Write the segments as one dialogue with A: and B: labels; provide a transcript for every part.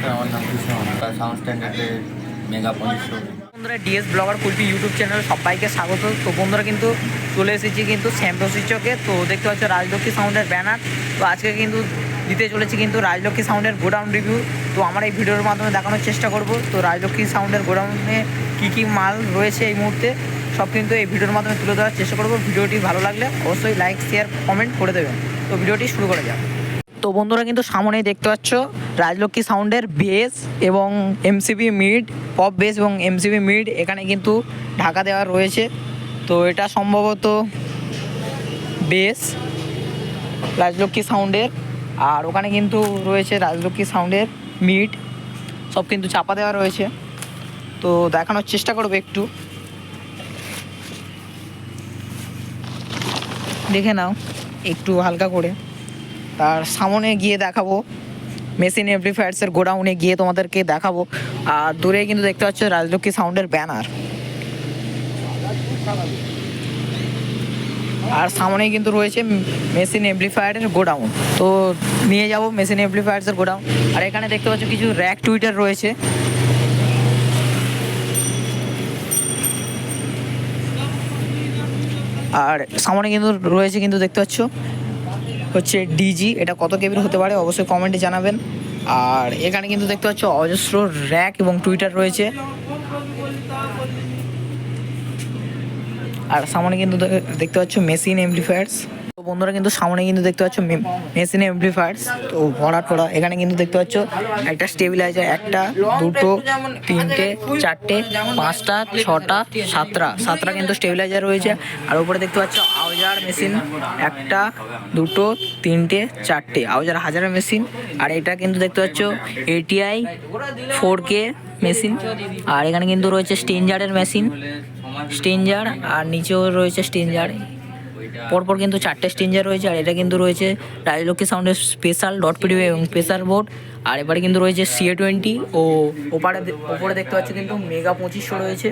A: নমস্কার, আমার নাম কৃষ্ণ সাউন্ড স্ট্যান্ডার্ডের মেগা পজিশন।
B: বন্ধুরা, ডিএস ব্লগার কুলপি ইউটিউব চ্যানেলে সবাইকে স্বাগত। তো বন্ধুরা কিন্তু চলে এসেছি কিন্তু শ্যামরসি চকে। তো দেখতে পাচ্ছ রাজলক্ষ্মী সাউন্ডের ব্যানার। তো আজকে কিন্তু দিতে চলেছি কিন্তু রাজলক্ষ্মী সাউন্ডের গোডাউন রিভিউ। তো আমরা এই ভিডিওর মাধ্যমে দেখানোর চেষ্টা করব তো রাজলক্ষ্মী সাউন্ডের গোডাউনে কী মাল রয়েছে এই মুহূর্তে সব কিন্তু এই ভিডিওর মাধ্যমে তুলে ধরার চেষ্টা করব। ভিডিওটি ভালো লাগলে অবশ্যই লাইক শেয়ার কমেন্ট করে দেবেন। তো ভিডিওটি শুরু করা যাক। তো বন্ধুরা কিন্তু সামনেই দেখতে পাচ্ছ রাজলক্ষ্মী সাউন্ডের বেস এবং এমসিবি মিড, পপ বেস এবং এমসিবি মিড এখানে কিন্তু ঢাকা দেওয়া রয়েছে। তো এটা সম্ভবত বেস রাজলক্ষ্মী সাউন্ডের, আর ওখানে কিন্তু রয়েছে রাজলক্ষ্মী সাউন্ডের মিড, সব কিন্তু চাপা দেওয়া রয়েছে। তো দেখানোর চেষ্টা করবো, একটু দেখে নাও একটু হালকা করে। তার সামনে গিয়ে দেখাবো মেশিন অ্যামপ্লিফায়ার্সের গোডাউনে গিয়ে তোমাদেরকে দেখাবো। আর দূরে কিন্তু দেখতে পাচ্ছ রাজলক্ষ্মী সাউন্ডের ব্যানার, আর সামনেই কিন্তু রয়েছে মেশিন অ্যামপ্লিফায়ারের গোডাউন। তো নিয়ে যাব মেশিন অ্যামপ্লিফায়ার্সের গোডাউন। আর এখানে দেখতে পাচ্ছ কিছু র্যাক টুইটার রয়েছে। আর সামনে কিন্তু রয়েছে কিন্তু দেখতে পাচ্ছ হচ্ছে ডিজি, এটা কত কেবির হতে পারে অবশ্যই কমেন্টে জানাবেন। আর এখানে কিন্তু দেখতে পাচ্ছ অজস্র র্যাক এবং টুইটার রয়েছে। আর সামনে কিন্তু দেখতে পাচ্ছ মেশিন অ্যামপ্লিফায়ার্স। তো বন্ধুরা কিন্তু সামনে কিন্তু দেখতে পাচ্ছ মেশিন অ্যামপ্লিফায়ার্স। তো ভরা ঠোড়া এখানে কিন্তু দেখতে পাচ্ছ একটা স্টেবিলাইজার, একটা দুটো তিনটে চারটে পাঁচটা ছটা সাতটা কিন্তু স্টেবিলাইজার রয়েছে। আর উপরে দেখতে পাচ্ছ আউজার মেশিন, একটা দুটো তিনটে চারটে আউজার হাজারের মেশিন। আর এটা কিন্তু দেখতে পাচ্ছ ATI 4K মেশিন। আর এখানে কিন্তু রয়েছে স্টেঞ্জারের মেশিন, স্টেঞ্জার, আর নিচেও রয়েছে স্টেঞ্জার। পরপর কিন্তু চারটে স্টেঞ্জার রয়েছে। আর এটা কিন্তু রয়েছে রাজলক্ষ্মী সাউন্ডের স্পেশাল ডট পিডিও এবং প্রেসার বোর্ড। আর এবারে কিন্তু রয়েছে CA20 ও ওপরে দেখতে পাচ্ছ কিন্তু মেগা 2500 রয়েছে।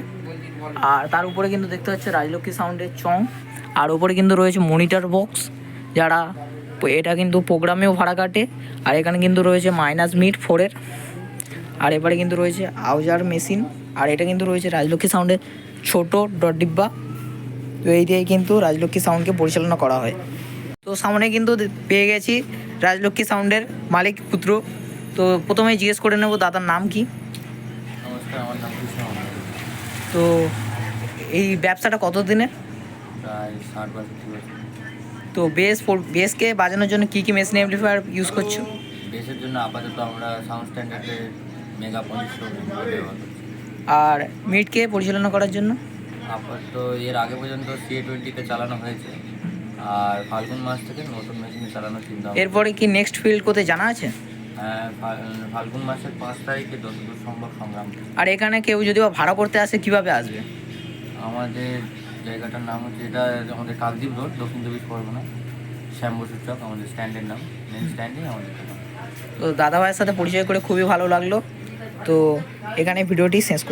B: আর তার উপরে কিন্তু দেখতে পাচ্ছ রাজলক্ষ্মী সাউন্ডের চং। আর ওপরে কিন্তু রয়েছে মনিটর বক্স, যারা এটা কিন্তু প্রোগ্রামেও ভাড়া কাটে। আর এখানে কিন্তু রয়েছে মাইনাস মিড 4-এর। আর এবারে কিন্তু রয়েছে আউজার মেশিন। আর এটা কিন্তু রয়েছে রাজলক্ষ্মী সাউন্ডের ছোট ডট ডিব্বা। তো এই দিয়ে কিন্তু রাজলক্ষ্মী সাউন্ডকে পরিচালনা করা হয়। তো সামনে কিন্তু পেয়ে গেছি রাজলক্ষ্মী সাউন্ডের মালিক পুত্র। তো প্রথমেই জিজ্ঞেস করে নেব দাদার নাম কি।
A: নমস্কার, আমার নাম কৃষ্ণ।
B: তো এই ব্যবসাটা কত দিনের?
A: প্রায় 60 বছর।
B: তো বেসকে বাজানোর জন্য কী মেশিন অ্যামপ্লিফায়ার ইউজ করছো?
A: বেসের জন্য আপাতত আমরা সাউন্ড স্ট্যান্ডার্ডের মেগা পজিশন ব্যবহার করছি।
B: আর মিডকে পরিচালনা করার জন্য?
A: আপাতত এর আগে পর্যন্ত CA20-তে চালানো হয়েছে, আর ফাল্গুন মাস থেকে নতুন মেশিনে চালানোর চিন্তা।
B: এরপরে কি নেক্সট ফিল্ড কোথায় জানা আছে?
A: হ্যাঁ, ফাল্গুন মাসের 5 তারিখে যতদূর সম্ভব সংগ্রাম।
B: আর এখানে কেউ যদি ভাড়া করতে আসে কিভাবে আসবে?
A: আমাদের জায়গাটার নাম হচ্ছে, এটা আমাদের কাকদ্বীপ রোড, দক্ষিণ 24 পরগনা, শ্যামবসু চক আমাদের স্ট্যান্ডের নাম। মেন স্ট্যান্ডেই আমাদের দোকান।
B: তো দাদা ভাইয়ের সাথে পরিচয় করে খুবই ভালো লাগলো। তো এখানে ভিডিওটি শেষ করি।